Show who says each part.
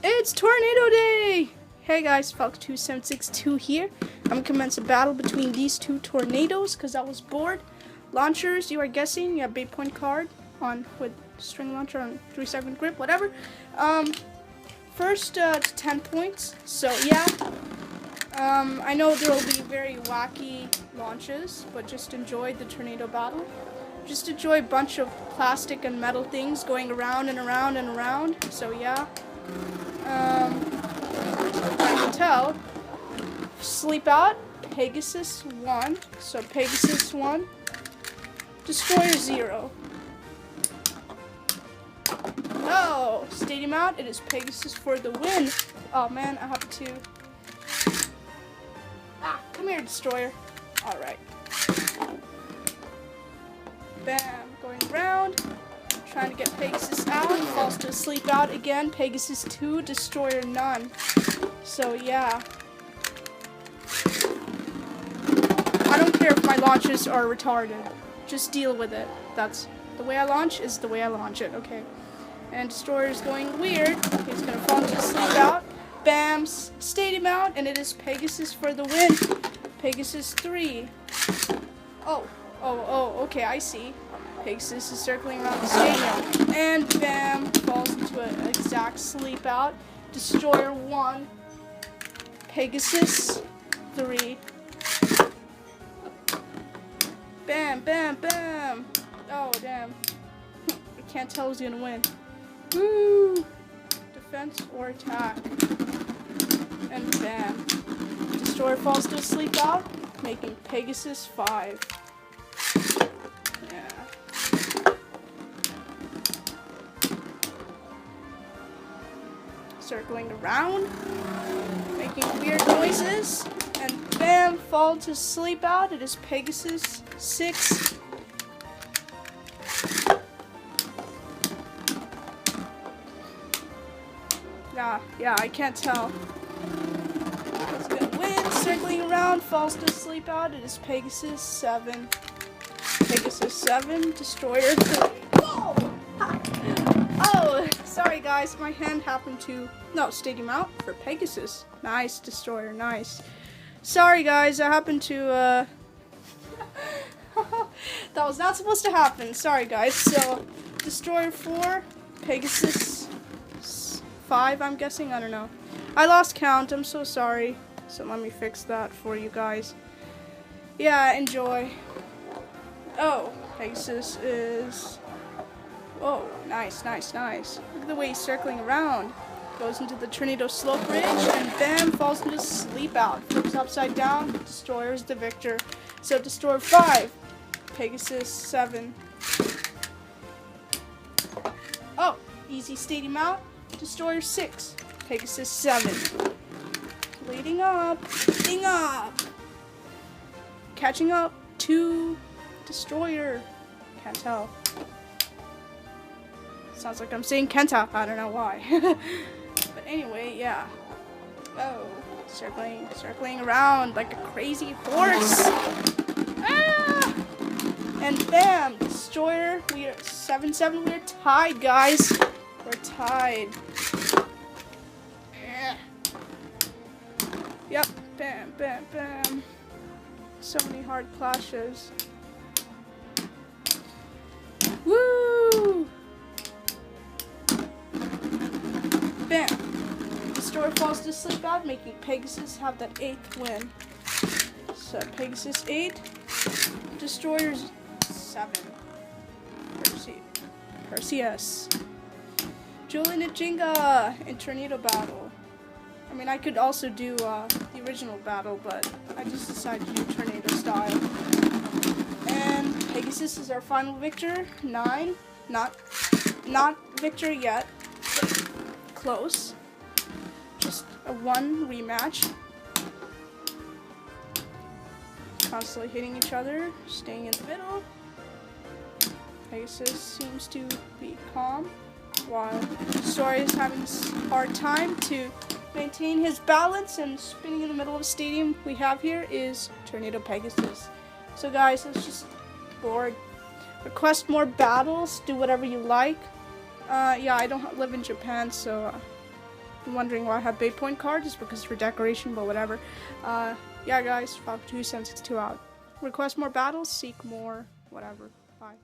Speaker 1: It's Tornado Day! Hey guys, Falcon2762 here. I'm gonna commence a battle between these two tornadoes because I was bored. Launchers, you are guessing. You have bait point card on with string launcher on 3-second grip, whatever. First to 10 points. So yeah. I know there will be very wacky launches, but just enjoy the tornado battle. Just enjoy a bunch of plastic and metal things going around and around and around. So yeah. I can tell. Sleep out. Pegasus 1. So Pegasus 1. Destroyer 0. Oh, stadium out. It is Pegasus for the win. Oh man, I have to. Come here, Destroyer. Alright. Bam. Going around. Trying to get Pegasus out. Falls to sleep out again. Pegasus 2. Destroyer none. So yeah. I don't care if my launches are retarded. Just deal with it. That's the way I launch is the way I launch it. Okay. And Destroyer's going weird. He's gonna fall to sleep out. Bam. Stadium out. And it is Pegasus for the win. Pegasus 3. Oh, okay, I see. Pegasus is circling around the stadium. And bam, falls into an exact sleep out. Destroyer 1. Pegasus 3. Bam, bam, bam. Oh, damn. I can't tell who's gonna win. Woo! Defense or attack. And bam. Destroyer falls to a sleep out, making Pegasus 5. Yeah. Circling around, making weird noises, and bam, fall to sleep out. It is Pegasus 6. Yeah, I can't tell. It's gonna win. Circling around, falls to sleep out. It is Pegasus 7. Pegasus 7, Destroyer 3. Whoa! Oh, sorry guys, my hand happened to stadium out for Pegasus. Nice, Destroyer, nice. Sorry guys, I happened to that was not supposed to happen. Sorry guys. So Destroyer 4, Pegasus 5, I'm guessing. I don't know. I lost count. I'm so sorry. So let me fix that for you guys. Yeah, enjoy. Oh, Pegasus is... Whoa, nice, nice, nice. Look at the way he's circling around. Goes into the tornado slope ridge and bam, falls into sleep out. Flips upside down. Destroyer is the victor. So Destroyer 5, Pegasus 7. Oh, easy stadium out. Destroyer 6, Pegasus 7. Leading up, catching up to Destroyer. Can't tell. Sounds like I'm saying Kenta. I don't know why. But anyway, yeah. Oh, circling around like a crazy horse. Ah! And bam, Destroyer. We are 7-7. We're tied, guys. We're tied. Yeah. Yep. Bam, bam, bam. So many hard clashes. Woo! Bam. Destroyer falls to sleep out, making Pegasus have that 8th win. So Pegasus 8, Destroyers 7. Persues. Julian and Jenga in tornado battle. I mean, I could also do the original battle, but I just decided to do tornado style. And Pegasus is our final victor. 9. Not victor yet, but close. Just a 1 rematch. Constantly hitting each other, staying in the middle. Pegasus seems to be calm, while Destroyer is having a hard time to maintain his balance and spinning in the middle of a stadium. We have here is Tornado Pegasus. So guys, it's just bored. Request more battles, do whatever you like. Yeah, I don't live in Japan, so wondering why I have bait point cards, it's because it's for decoration, but whatever. Yeah, guys, Falcon 2 762 out. Request more battles, seek more, whatever. Bye.